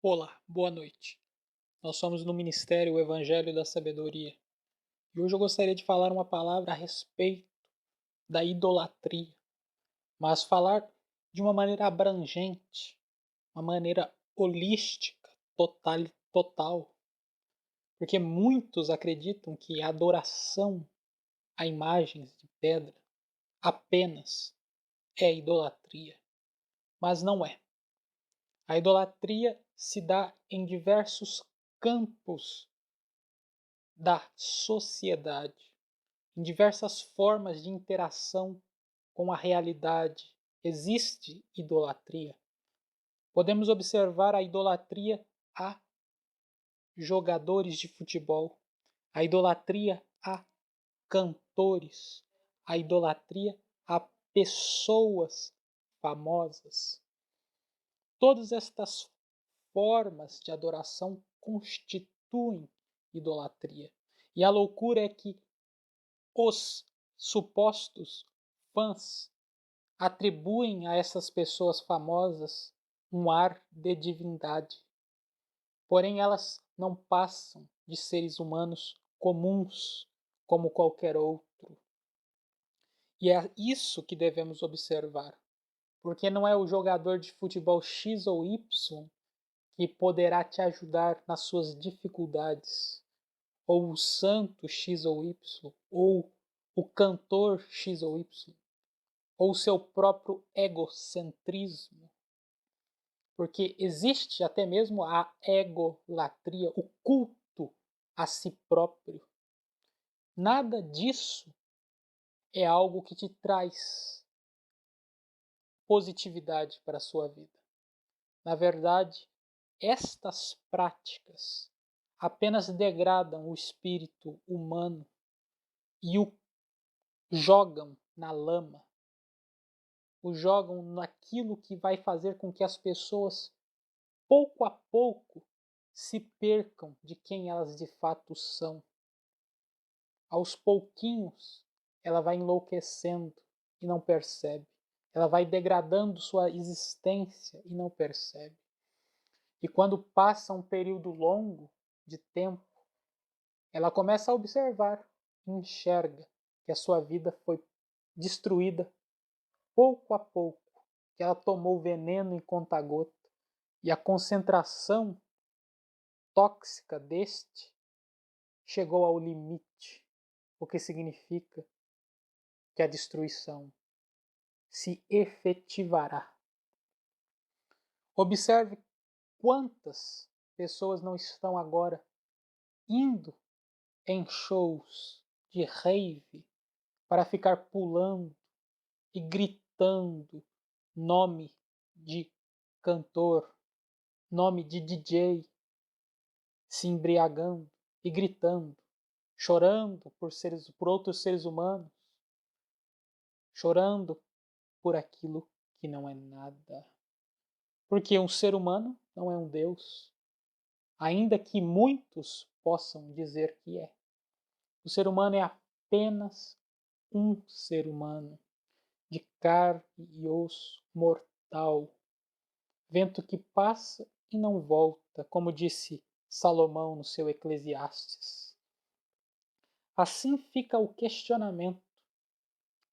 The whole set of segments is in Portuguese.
Olá, boa noite. Nós somos no Ministério o Evangelho da Sabedoria e hoje eu gostaria de falar uma palavra a respeito da idolatria, mas falar de uma maneira abrangente, uma maneira holística, total, porque muitos acreditam que a adoração a imagens de pedra apenas é idolatria, mas não é. A idolatria se dá em diversos campos da sociedade, em diversas formas de interação com a realidade. Existe idolatria. Podemos observar a idolatria a jogadores de futebol, a idolatria a cantores, a idolatria a pessoas famosas. Todas estas formas de adoração constituem idolatria. E a loucura é que os supostos fãs atribuem a essas pessoas famosas um ar de divindade. Porém, elas não passam de seres humanos comuns, como qualquer outro. E é isso que devemos observar. Porque não é o jogador de futebol X ou Y que poderá te ajudar nas suas dificuldades, ou o santo X ou Y, ou o cantor X ou Y, ou o seu próprio egocentrismo, porque existe até mesmo a egolatria, o culto a si próprio. Nada disso é algo que te traz positividade para a sua vida. Na verdade, estas práticas apenas degradam o espírito humano e o jogam na lama, o jogam naquilo que vai fazer com que as pessoas, pouco a pouco, se percam de quem elas de fato são. Aos pouquinhos, ela vai enlouquecendo e não percebe. Ela vai degradando sua existência e não percebe. E quando passa um período longo de tempo, ela começa a observar e enxerga que a sua vida foi destruída pouco a pouco, que ela tomou veneno em conta-gota e a concentração tóxica deste chegou ao limite, o que significa que a destruição se efetivará. Observe quantas pessoas não estão agora indo em shows de rave para ficar pulando e gritando nome de cantor, nome de DJ, se embriagando e gritando, chorando por outros seres humanos, chorando por aquilo que não é nada. Porque um ser humano não é um Deus, ainda que muitos possam dizer que é. O ser humano é apenas um ser humano, de carne e osso, mortal, vento que passa e não volta, como disse Salomão no seu Eclesiastes. Assim fica o questionamento,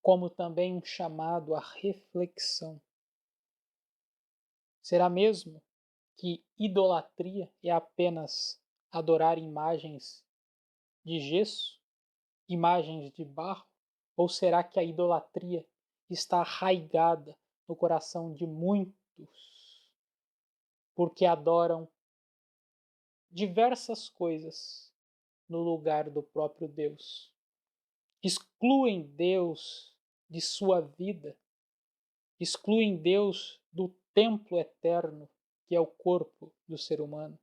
como também um chamado à reflexão. Será mesmo que idolatria é apenas adorar imagens de gesso, imagens de barro? Ou será que a idolatria está arraigada no coração de muitos, porque adoram diversas coisas no lugar do próprio Deus? Excluem Deus de sua vida, excluem Deus do templo eterno, que é o corpo do ser humano,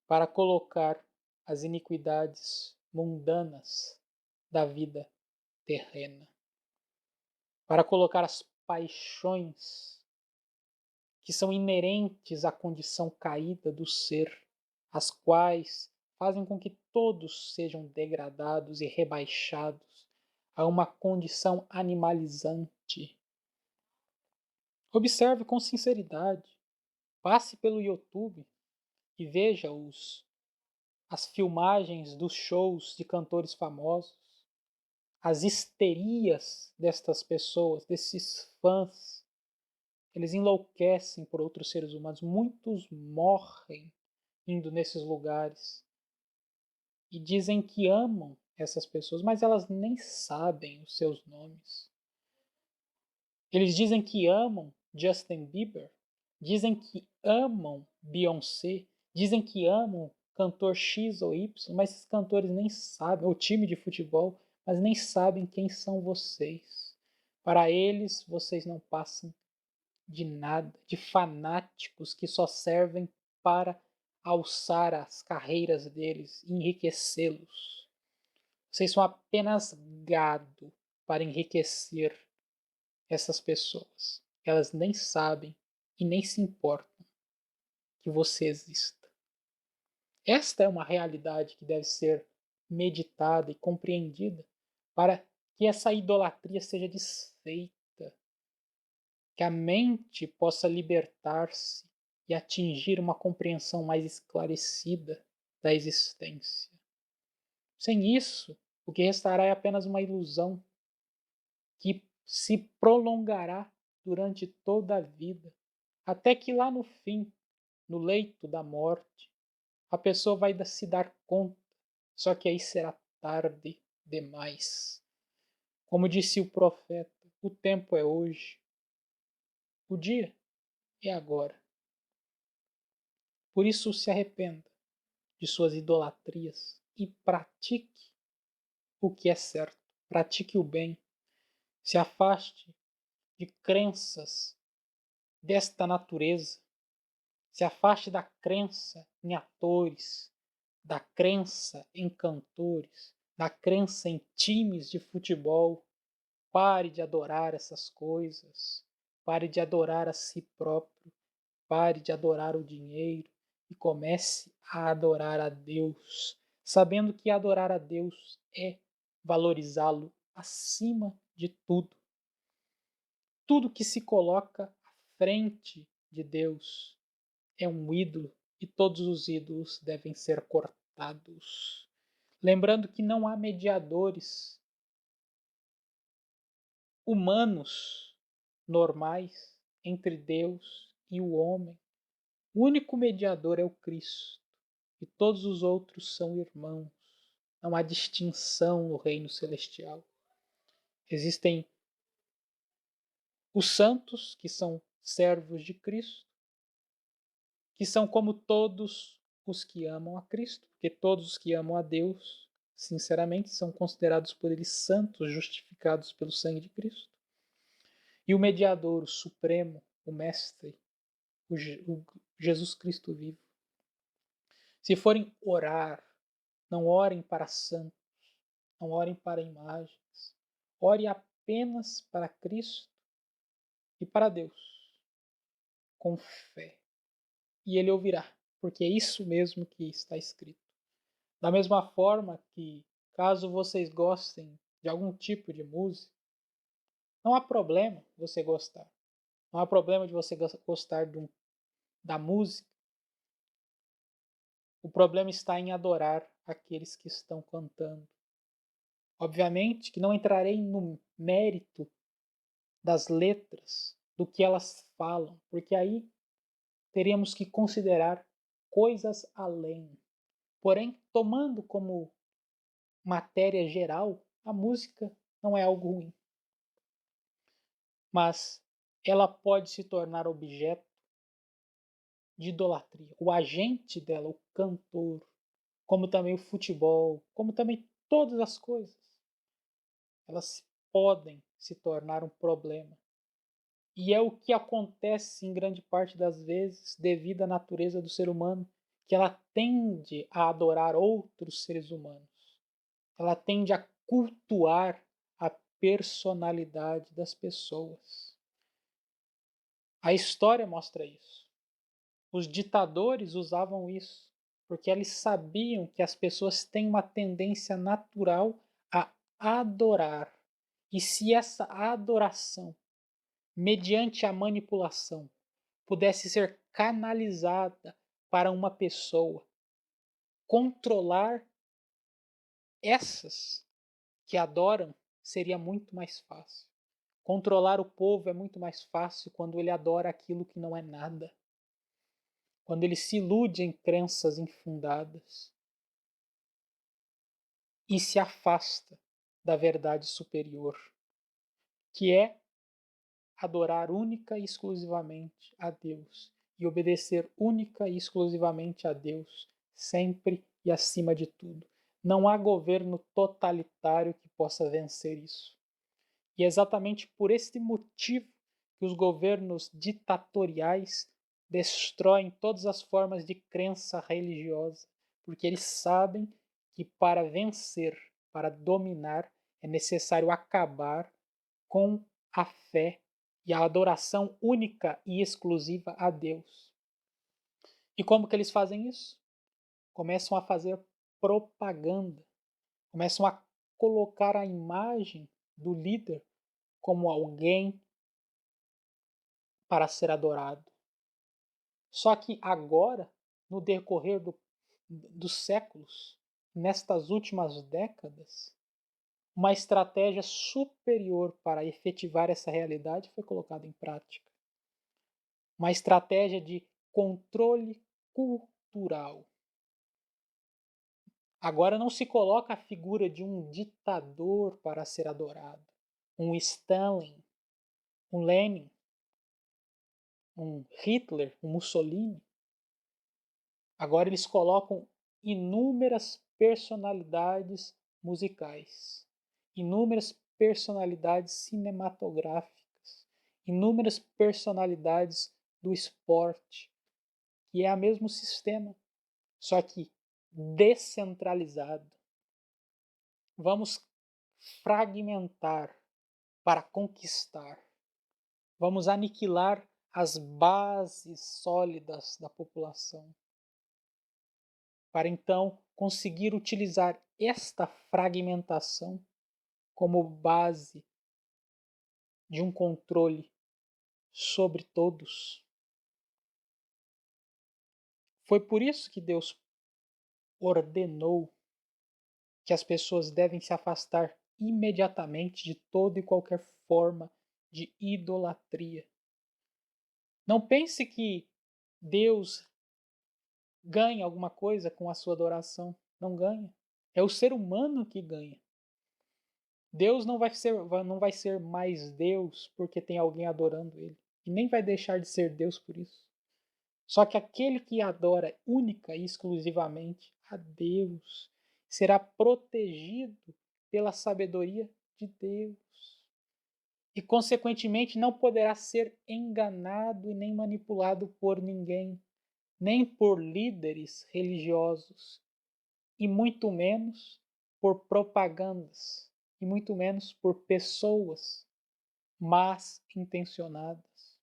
para colocar as iniquidades mundanas da vida terrena, para colocar as paixões que são inerentes à condição caída do ser, as quais fazem com que todos sejam degradados e rebaixados a uma condição animalizante. Observe com sinceridade, passe pelo YouTube e veja as filmagens dos shows de cantores famosos, as histerias destas pessoas, desses fãs. Eles enlouquecem por outros seres humanos. Muitos morrem indo nesses lugares e dizem que amam essas pessoas, mas elas nem sabem os seus nomes. Eles dizem que amam Justin Bieber, dizem que amam Beyoncé, dizem que amam cantor X ou Y, mas esses cantores nem sabem, ou time de futebol, mas nem sabem quem são vocês. Para eles, vocês não passam de nada, de fanáticos que só servem para alçar as carreiras deles, enriquecê-los. Vocês são apenas gado para enriquecer essas pessoas. Elas nem sabem e nem se importam que você exista. Esta é uma realidade que deve ser meditada e compreendida para que essa idolatria seja desfeita, que a mente possa libertar-se e atingir uma compreensão mais esclarecida da existência. Sem isso, o que restará é apenas uma ilusão que se prolongará durante toda a vida, até que lá no fim, no leito da morte, a pessoa vai se dar conta, só que aí será tarde demais. Como disse o profeta, o tempo é hoje, o dia é agora. Por isso se arrependa de suas idolatrias e pratique o que é certo, pratique o bem, se afaste de crenças desta natureza, se afaste da crença em atores, da crença em cantores, da crença em times de futebol. Pare de adorar essas coisas, pare de adorar a si próprio, pare de adorar o dinheiro e comece a adorar a Deus, sabendo que adorar a Deus é valorizá-lo acima de tudo. Tudo que se coloca à frente de Deus é um ídolo e todos os ídolos devem ser cortados. Lembrando que não há mediadores humanos normais entre Deus e o homem. O único mediador é o Cristo e todos os outros são irmãos. Não há distinção no reino celestial. Existem os santos, que são servos de Cristo, que são como todos os que amam a Cristo, porque todos os que amam a Deus, sinceramente, são considerados por eles santos, justificados pelo sangue de Cristo. E o mediador, o supremo, o mestre, o Jesus Cristo vivo. Se forem orar, não orem para santos, não orem para imagens, ore apenas para Cristo e para Deus, com fé. E Ele ouvirá, porque é isso mesmo que está escrito. Da mesma forma que, caso vocês gostem de algum tipo de música, não há problema você gostar. Não há problema de você gostar da música. O problema está em adorar aqueles que estão cantando. Obviamente que não entrarei no mérito das letras, do que elas falam, porque aí teríamos que considerar coisas além. Porém, tomando como matéria geral, a música não é algo ruim. Mas ela pode se tornar objeto de idolatria. O agente dela, o cantor, como também o futebol, como também todas as coisas, elas podem se tornar um problema. E é o que acontece em grande parte das vezes devido à natureza do ser humano, que ela tende a adorar outros seres humanos. Ela tende a cultuar a personalidade das pessoas. A história mostra isso. Os ditadores usavam isso, porque eles sabiam que as pessoas têm uma tendência natural a adorar. E se essa adoração, mediante a manipulação, pudesse ser canalizada para uma pessoa controlar essas que adoram seria muito mais fácil. Controlar o povo é muito mais fácil quando ele adora aquilo que não é nada. Quando ele se ilude em crenças infundadas e se afasta da verdade superior, que é adorar única e exclusivamente a Deus e obedecer única e exclusivamente a Deus, sempre e acima de tudo. Não há governo totalitário que possa vencer isso. E é exatamente por este motivo que os governos ditatoriais destroem todas as formas de crença religiosa, porque eles sabem que para vencer, para dominar, é necessário acabar com a fé e a adoração única e exclusiva a Deus. E como que eles fazem isso? Começam a fazer propaganda, começam a colocar a imagem do líder como alguém para ser adorado. Só que agora, no decorrer dos séculos, nestas últimas décadas, uma estratégia superior para efetivar essa realidade foi colocada em prática. Uma estratégia de controle cultural. Agora não se coloca a figura de um ditador para ser adorado, um Stalin, um Lenin, um Hitler, um Mussolini. Agora eles colocam inúmeras personalidades musicais, inúmeras personalidades cinematográficas, inúmeras personalidades do esporte, que é o mesmo sistema, só que descentralizado. Vamos fragmentar para conquistar. Vamos aniquilar as bases sólidas da população, para então conseguir utilizar esta fragmentação como base de um controle sobre todos. Foi por isso que Deus ordenou que as pessoas devem se afastar imediatamente de toda e qualquer forma de idolatria. Não pense que Deus ganha alguma coisa com a sua adoração. Não ganha. É o ser humano que ganha. Deus não vai ser mais Deus porque tem alguém adorando ele. E nem vai deixar de ser Deus por isso. Só que aquele que adora única e exclusivamente a Deus será protegido pela sabedoria de Deus. E, consequentemente, não poderá ser enganado e nem manipulado por ninguém, nem por líderes religiosos, e muito menos por propagandas, e muito menos por pessoas más intencionadas.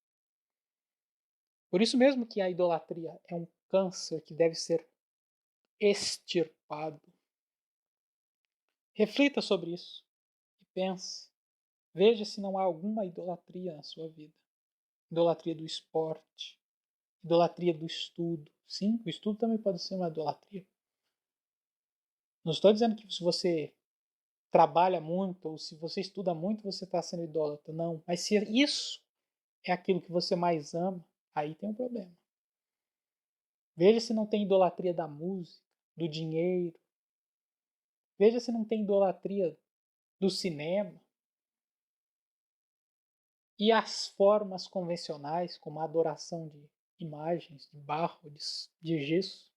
Por isso mesmo que a idolatria é um câncer que deve ser extirpado. Reflita sobre isso e pense. Veja se não há alguma idolatria na sua vida. Idolatria do esporte, idolatria do estudo. Sim, o estudo também pode ser uma idolatria. Não estou dizendo que se você trabalha muito ou se você estuda muito você está sendo idólatra. Não, mas se isso é aquilo que você mais ama, aí tem um problema. Veja se não tem idolatria da música, do dinheiro. Veja se não tem idolatria do cinema. E as formas convencionais, como a adoração de imagens, de barro, de gesso.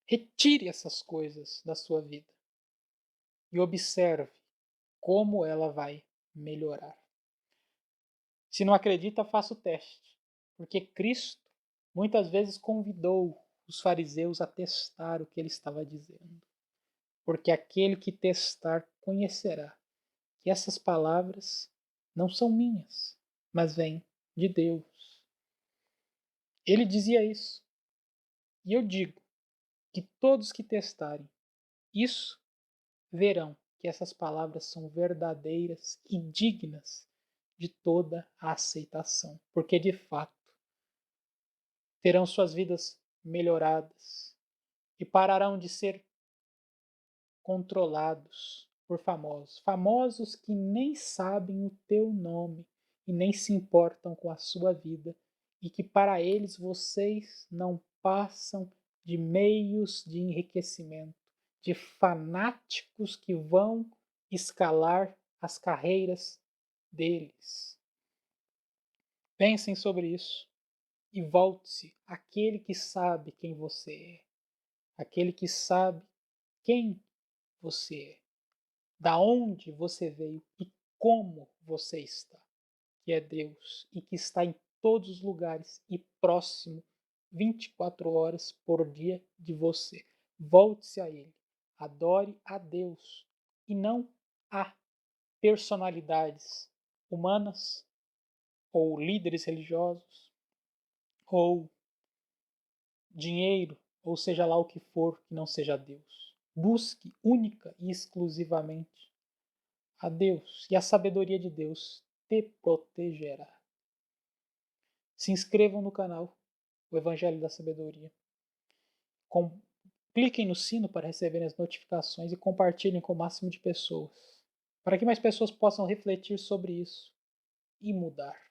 Retire essas coisas da sua vida e observe como ela vai melhorar. Se não acredita, faça o teste, porque Cristo muitas vezes convidou os fariseus a testar o que ele estava dizendo, porque aquele que testar conhecerá que essas palavras não são minhas, mas vêm de Deus. Ele dizia isso. E eu digo que todos que testarem isso verão que essas palavras são verdadeiras e dignas de toda a aceitação, porque de fato terão suas vidas melhoradas e pararão de ser controlados por famosos. Famosos que nem sabem o teu nome e nem se importam com a sua vida e que para eles vocês não passam de meios de enriquecimento, de fanáticos que vão escalar as carreiras deles. Pensem sobre isso e volte-se àquele que sabe quem você é, aquele que sabe quem você é, da onde você veio e como você está, que é Deus e que está em todos os lugares e próximo 24 horas por dia de você. Volte-se a Ele, adore a Deus e não a personalidades humanas ou líderes religiosos ou dinheiro, ou seja lá o que for que não seja Deus. Busque única e exclusivamente a Deus e a sabedoria de Deus te protegerá. Se inscrevam no canal, o Evangelho da Sabedoria. Cliquem no sino para receberem as notificações e compartilhem com o máximo de pessoas, para que mais pessoas possam refletir sobre isso e mudar.